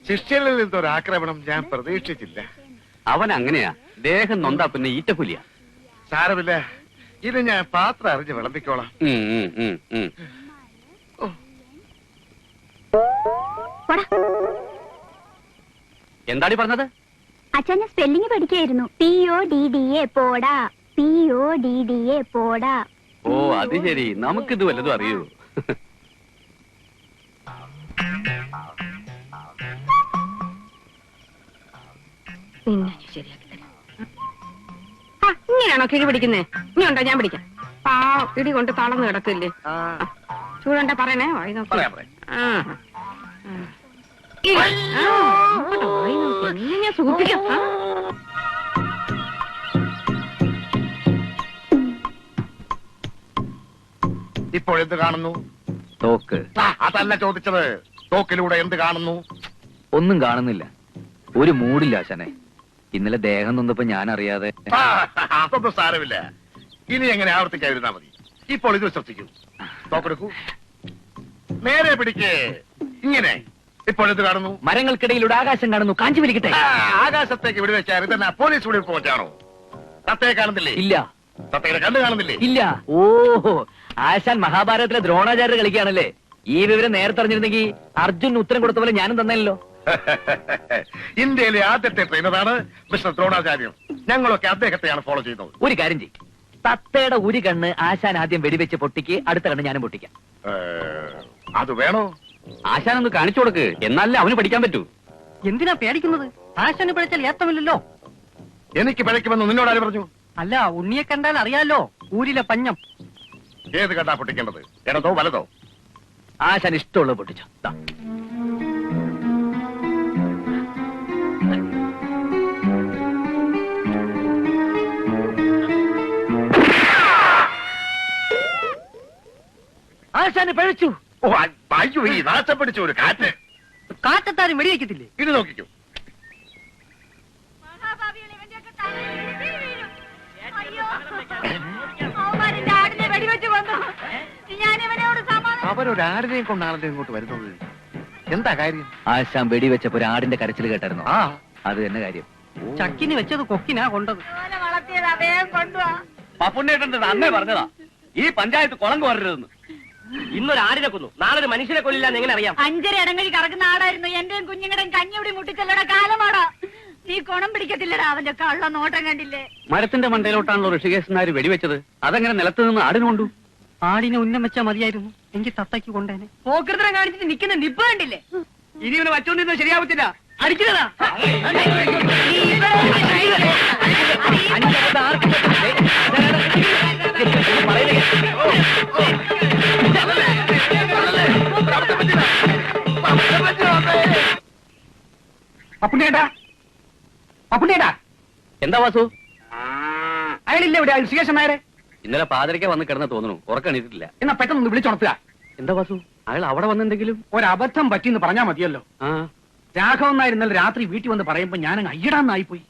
ശിഷ്യനിൽ നിന്നൊരാക്രമണം ഞാൻ പ്രതീക്ഷിച്ചില്ല. അവൻ അങ്ങനെയാ, ദേഹം നൊന്താ പിന്നെ ഈറ്റപ്പുലിയ. സാരമില്ല, ഇത് ഞാൻ പാത്രം അറിഞ്ഞ് വിളമ്പിക്കോളാം. എന്താടി പറഞ്ഞത്? അച്ഛനെ സ്പെല്ലിംഗ് പഠിക്കായിരുന്നു. PODDA പോടാ, PODDA പോടാ. ഓ അത് ശരി, നമുക്കിത് വല്ലതും അറിയൂ. ഇങ്ങനെയാണോ കിഴി പിടിക്കുന്നേ? ഇനി ഉണ്ടോ ഞാൻ പിടിക്കാം. ഇടി കൊണ്ട് തളർന്ന് കിടക്കില്ലേ? ചൂടണ്ട പറയണേ. വായി നോക്കി ഞാൻ സൂപ്പിക്കാം. ഇപ്പോഴെന്ത് കാണുന്നു? തോക്ക്. അതല്ല ചോദിച്ചത്, തോക്കിലൂടെ എന്ത് കാണുന്നു? ഒന്നും കാണുന്നില്ല. ഒരു മൂടില്ല ആശാനെ. ഇന്നലെ ദേഹം നൊന്നപ്പോ ഞാൻ അറിയാതെ. അതൊന്നും സാരമില്ല, ഇനി എങ്ങനെ ആവർത്തിക്കാതിരുന്നാ മതി. ഇപ്പോൾ ഇത് ശ്രദ്ധിക്കൂ. തോക്കെടുക്കൂ, നേരെ പിടിക്കേ. ഇങ്ങനെ. ഇപ്പോഴെന്ത് കാണുന്നു? മരങ്ങൾക്കിടയിലൂടെ ആകാശം കാണുന്നു. കാഞ്ചി വലിക്കട്ടെ. ആകാശത്തേക്ക് വിടുവെച്ചാൽ ഇതെന്നാ പോലീസ് വെടിവെപ്പ് വെച്ചാണോ? തത്തയെ കാണുന്നില്ലേ? ഇല്ല. തത്തയുടെ കണ്ണ് കാണുന്നില്ലേ? ഇല്ല. ഓഹോ, ആശാൻ മഹാഭാരതത്തിലെ ദ്രോണാചാര്യ കളിക്കുകയാണല്ലേ. ഈ വിവരം നേരത്തെ അറിഞ്ഞിരുന്നെങ്കിൽ അർജുൻ ഉത്തരം കൊടുത്ത പോലെ ഞാനും തന്നല്ലോ. ഇന്ത്യയിലെ ആദ്യത്തെ ട്രെയിനറാണ് മിസ്റ്റർ ദ്രോണാചാര്യം. ഞങ്ങളൊക്കെ അദ്ദേഹത്തെയാണ് ഫോളോ ചെയ്യുന്നത്. ഒരു കാര്യം ചെയ്യും, തത്തയുടെ ഒരു കണ്ണ് ആശാൻ ആദ്യം വെടിവെച്ച് പൊട്ടിക്ക്, അടുത്ത കണ്ണ് ഞാനും പൊട്ടിക്കാം. അത് വേണോ? ആശാൻ ഒന്ന് കാണിച്ചു കൊടുക്ക്, എന്നാലേ അവന് പഠിക്കാൻ പറ്റൂ. എന്തിനാ പേടിക്കുന്നത്? ആശാന് പിഴച്ചാൽ ഏത്തമില്ലല്ലോ. എനിക്ക് പിഴയ്ക്കുമെന്ന് നിന്നോട് ആര് പറഞ്ഞു? അല്ല, ഉണ്ണിയെ കണ്ടാൽ അറിയാലോ, ഊരിലെ പഞ്ഞം. ഏത് കണ്ടാ പൊട്ടിക്കേണ്ടത്? ഇടതോ വലതോ? ആശാൻ ഇഷ്ടമുള്ളത് പൊട്ടിച്ചോ. ആശാന് പഴിച്ചു. ഓ അയ്യോ, ഈ നാശം പിടിച്ച ഒരു കാറ്റ്. കാറ്റത്താരും വെടിവെക്കത്തില്ലേ? ഇത് നോക്കിക്കോ. അവരൊരാടിനെയും കൊണ്ടാണല്ലോ ഇങ്ങോട്ട് വരുന്നത്. എന്താ കാര്യം? ആശാൻ വെടിവെച്ചപ്പോ ഒരു ആടിന്റെ കരച്ചിൽ കേട്ടായിരുന്നു. ആ, അത് തന്നെ കാര്യം. ചക്കിന് വെച്ചത് കൊക്കിനാ കൊണ്ടത്. പപ്പുണ്ണേട്ടൻ അന്നേ പറഞ്ഞതാ ഈ പഞ്ചായത്ത് കുളം കോരരുതെന്ന്. ഇന്നൊരു ആടിനെ കൊന്നു, നാളെ ഒരു മനുഷ്യനെ കൊല്ലില്ലാന്ന് എങ്ങനെ അറിയാം? 5 ഇടങ്ങഴി കറക്കുന്ന ആടായിരുന്നു. എന്റെയും കുഞ്ഞുങ്ങളുടെയും കഞ്ഞിവിടെ മുട്ടിച്ചല്ലട കാലമാടാ. നീ കുണം പിടിക്കത്തില്ലടാ, അവന്റെ കള്ള നോട്ടം കണ്ടില്ലേ? മരത്തിന്റെ മണ്ടയിലോട്ടാണല്ലോ ഋഷികേശനാര് വെടിവെച്ചത്. അതെങ്ങനെ നിലത്ത് നിന്ന് ആടിന് കൊണ്ടു? ആടിനെ ഉന്നം വെച്ചാ മതിയായിരുന്നു, എങ്കിൽ തത്തയ്ക്ക് കൊണ്ടേനെ. പോക്കൃതം കാണിച്ചിട്ട് നിൽക്കുന്ന നിപ്പ് കണ്ടില്ലേ? ഇനി ഇവനെ വച്ചോണ്ടിരുന്നത് ശരിയാവത്തില്ല. അടിക്കുന്നതാ. പപ്പുണ്ണേട്ടാ, പപ്പുണ്ണേട്ടാ, എന്താ വാസു? അയാളില്ല ഇവിടെ, ഋഷികേശൻ നായരെ. ഇന്നലെ പാതിരയ്ക്ക് വന്ന് കിടന്ന് തോന്നുന്നു, ഉറക്കണിട്ടില്ല. എന്നാ പെട്ടെന്ന് വിളിച്ചുണർത്തുക. എന്താ വാസു, അയാൾ അവിടെ വന്നെന്തെങ്കിലും ഒരബദ്ധം പറ്റിന്ന് പറഞ്ഞാ മതിയല്ലോ. രാഘവൻ നായർ ഇന്നലെ രാത്രി വീട്ടിൽ വന്ന് പറയുമ്പോ ഞാനങ്ങ് അയ്യടാന്നായിപ്പോയി.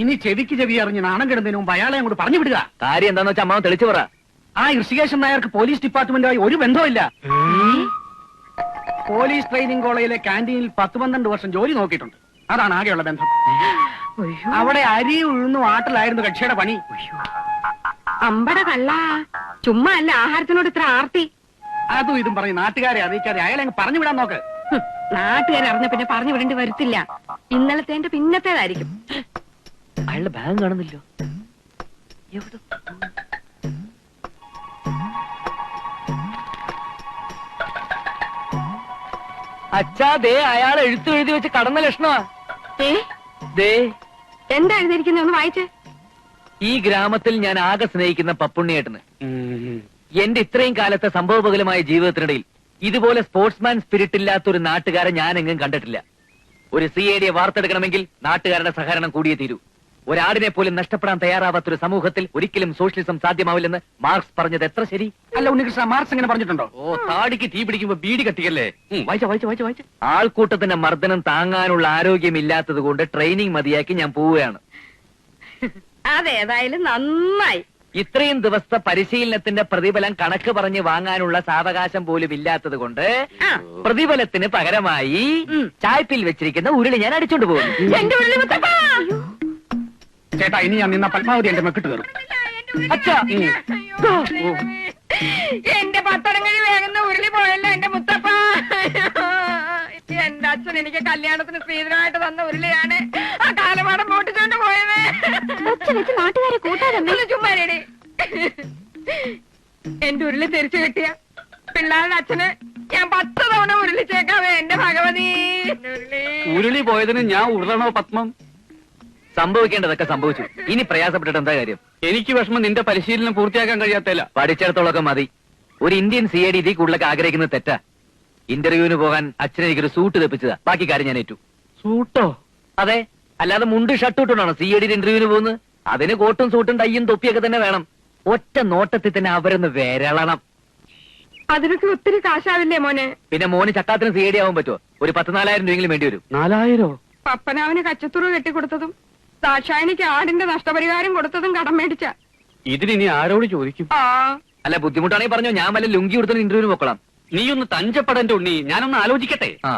ഇനി ചെവിക്ക് ചെവി അറിഞ്ഞ് നാണം കിടന്നതിന് മുമ്പ് അയാളെ അങ്ങോട്ട് പറഞ്ഞു വിടുക. കാര്യം എന്താന്ന് വെച്ചാൽ അമ്മാവൻ തെളിച്ചു പറ. ആ ഋഷികേശൻ നായർക്ക് പോലീസ് ഡിപ്പാർട്ട്മെന്റുമായി ഒരു ബന്ധവുമില്ല. പോലീസ് ട്രെയിനിങ് കോളേജിലെ ക്യാന്റീനിൽ 10-12 വർഷം ജോലി നോക്കിയിട്ടുണ്ട്. അതാണ് ആകെയുള്ള ബന്ധം. അവിടെ അരി ഉഴുന്നു ആട്ടിലായിരുന്നു കക്ഷിയുടെ പണി. അമ്പട കള്ള, ചുമ്മാ അല്ല ആഹാരത്തിനോട് ഇത്ര ആർത്തി. അതും ഇതും പറഞ്ഞ് നാട്ടുകാരെ അറിയിക്കാതെ അയാളെ അങ്ങ് പറഞ്ഞു വിടാൻ നോക്ക്. നാട്ടുകാരെ അറിഞ്ഞ പിന്നെ പറഞ്ഞു വിടേണ്ടി വരത്തില്ല. ഇന്നലത്തെ പിന്നത്തേതായിരിക്കും. അയാളുടെ ബാഗ് കാണുന്നില്ലോ. എവിടെ? അച്ഛാ, ദേ അയാൾ എഴുത്തു എഴുതി വെച്ച് കടന്ന ലക്ഷണമാ. ദേ എന്താ എഴുതിയിരിക്കുന്നത്, ഒന്ന് വായിച്ചേ. ഈ ഗ്രാമത്തിൽ ഞാൻ ആകെ സ്നേഹിക്കുന്ന പപ്പുണ്ണിയേട്ടന് എന്റെ ഇത്രയും കാലത്തെ സംഭവബഹുലമായ ജീവിതത്തിനിടയിൽ ഇതുപോലെ സ്പോർട്സ്മാൻ സ്പിരിറ്റ് ഇല്ലാത്ത ഒരു നാട്ടുകാരെ ഞാൻ എങ്ങും കണ്ടിട്ടില്ല. ഒരു CID വാർത്തെടുക്കണമെങ്കിൽ നാട്ടുകാരുടെ സഹകരണം കൂടിയേ തീരൂ. ഒരാടിനെ പോലും നഷ്ടപ്പെടാൻ തയ്യാറാവാത്തൊരു സമൂഹത്തിൽ ഒരിക്കലും സോഷ്യലിസം സാധ്യമാവില്ലെന്ന് മാർക്സ് പറഞ്ഞത് എത്ര ശരി? അല്ല ഉണ്ണികൃഷ്ണ, മാർക്സ് എങ്ങനെ പറഞ്ഞിട്ടുണ്ടോ? ഓ, താടിക്ക് തീ പിടിക്കുമ്പോ ബീഡി കത്തിക്കല്ലേ. വായിച്ച ആൾക്കൂട്ടത്തിന്റെ മർദ്ദനം താങ്ങാനുള്ള ആരോഗ്യമില്ലാത്തത് കൊണ്ട് ട്രെയിനിങ് മതിയാക്കി ഞാൻ പോവുകയാണ്. അതേതായാലും നന്നായി. ഇത്രയും ദിവസത്തെ പരിശീലനത്തിന്റെ പ്രതിഫലം കണക്ക് പറഞ്ഞ് വാങ്ങാനുള്ള സാവകാശം പോലും ഇല്ലാത്തത് കൊണ്ട് പ്രതിഫലത്തിന് പകരമായി ചായ്പിൽ വെച്ചിരിക്കുന്ന ഉരുളി ഞാൻ അടിച്ചോണ്ട് പോകും. എന്റെ ഉരുളി മുത്തപ്പ! ചേട്ടാ ഇനി ഞാൻ നിന്ന പത്മാവതി എന്റെ മെക്കിട്ട് കയറും. അച്ഛാ എന്റെ പത്തടങ്ങഴി വേഗുന്ന ഉരുളി പോയല്ലോ എന്റെ മുത്തപ്പ. എന്റെ അച്ഛൻ എനിക്ക് കല്യാണത്തിന് സ്ത്രീധനമായിട്ട് തന്ന ഉരുളിയാണ് ആ കാലമാടം പൊട്ടിച്ചോണ്ട് പോയത്. നാട്ടുകാരെ കൂട്ടാതെ ചുമ്മാരേടി. എന്റെ ഉരുളി തിരിച്ചു കിട്ടിയ പിള്ളേരുടെ അച്ഛന് ഞാൻ 10 തവണ ഉരുളിച്ചേക്കാവേ എന്റെ ഭഗവതി. ഉരുളി പോയതിന് ഞാൻ ഉരുളണോ പത്മം? സംഭവിക്കേണ്ടതൊക്കെ സംഭവിച്ചു. ഇനി പ്രയാസപ്പെട്ടിട്ട് എന്താ കാര്യം? എനിക്ക് വിഷമം നിന്റെ പരിശീലനം പൂർത്തിയാക്കാൻ കഴിയാത്തല്ല. പഠിച്ചിടത്തോളൊക്കെ മതി. ഒരു ഇന്ത്യൻ CID ഇതിൽ കൂടുതലൊക്കെ ആഗ്രഹിക്കുന്നത് തെറ്റാ. ഇന്റർവ്യൂവിന് പോകാൻ അച്ഛനെ എനിക്കൊരു സൂട്ട് തെപ്പിച്ചതാ. ബാക്കി കാര്യം ഞാൻ ഏറ്റു. സൂട്ടോ? അതെ, അല്ലാതെ മുണ്ട് ഷർട്ട് ഇട്ടുകൊണ്ടാണോ CID ഇന്റർവ്യൂവിന് പോകുന്നത്? അതിന് കോട്ടും സൂട്ടും ടൈയും തൊപ്പിയൊക്കെ തന്നെ വേണം. ഒറ്റ നോട്ടത്തിൽ തന്നെ അവരൊന്ന് വിരളണം. അതിനൊക്കെ ഒത്തിരി കാശാവില്ലേ മോനെ? പിന്നെ മോന് ചക്കാത്തിന് CID ആവാൻ പറ്റുമോ? ഒരു 14,000 രൂപയെങ്കിലും വേണ്ടി വരും. 4,000? പപ്പനാവിന് കച്ചത്തുറു കെട്ടിക്കൊടുത്തതും ദാക്ഷായണിക്ക് ആടിന്റെ നഷ്ടപരിഹാരം കൊടുത്തതും കടം മേടിച്ച. ഇതിനി ആരോട് ചോദിക്കും? അല്ല, ബുദ്ധിമുട്ടാണെങ്കിൽ പറഞ്ഞോ, ഞാൻ വല്ല ലുങ്കി കൊടുത്ത ഇന്റർവ്യൂവിന് പോക്കോളാം. നീ ഒന്ന് തഞ്ചപ്പെടന്റെ ഉണ്ണി, ഞാനൊന്ന് ആലോചിക്കട്ടെ. ആ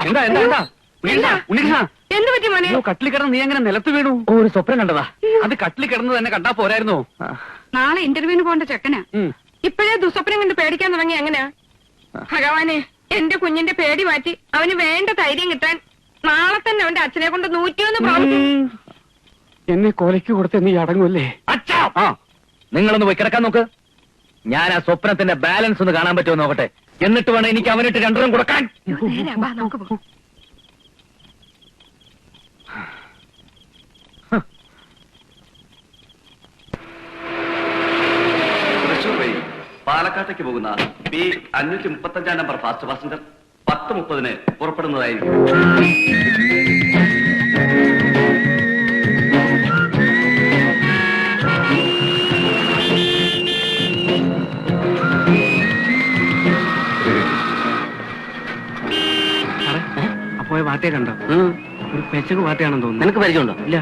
എന്താ എന്താ എന്താ ഉണ്ണികൃഷ്ണ, എന്ത് പറ്റി മോനെ? കട്ടിൽ കിടന്ന് നീ എങ്ങനെ നിലത്ത് വീണു? ഒരു സ്വപ്നം കണ്ടതാ. അത് കട്ടിൽ കിടന്ന് തന്നെ കണ്ടാ പോരായിരുന്നോ? നാളെ ഇന്റർവ്യൂവിന് പോകേണ്ട ചെക്കനാ. ഇപ്പോഴേ ദുസ്വപ്നം കൊണ്ട് പേടിക്കാൻ തുടങ്ങി എങ്ങനെയാ? ഭഗവാനെ, എന്റെ കുഞ്ഞിന്റെ പേടി മാറ്റി അവന് വേണ്ട ധൈര്യം കിട്ടാൻ നാളെ തന്നെ അവന്റെ അച്ഛനെ കൊണ്ട് 101 പ്രാവശ്യം. എന്നെ കൊലയ്ക്ക് കൊടുത്ത് നീ അടങ്ങൂല്ലേ? അച്ഛാ, നിങ്ങളൊന്ന് പോയി കിടക്കാൻ നോക്ക്. ഞാൻ ആ സ്വപ്നത്തിന്റെ ബാലൻസ് ഒന്ന് കാണാൻ പറ്റുമോ നോക്കട്ടെ. എന്നിട്ട് വേണം എനിക്ക് അവനിട്ട് 2 കൊടുക്കാൻ. നേരാ, വാ, നമുക്ക് പോകാം. തൃശൂർ വഴി പാലക്കാട്ടേക്ക് പോകുന്ന P535 നമ്പർ ഫാസ്റ്റ് പാസഞ്ചർ 10:30 പുറപ്പെടുന്നതായിരിക്കും. അപ്പോയ വാട്ടയെ കണ്ടോ? ഒരു പെച്ചക്ക് വാട്ടയാണെന്ന് തോന്നുന്നു. നിനക്ക് പരിചയമുണ്ടോ? ഇല്ല.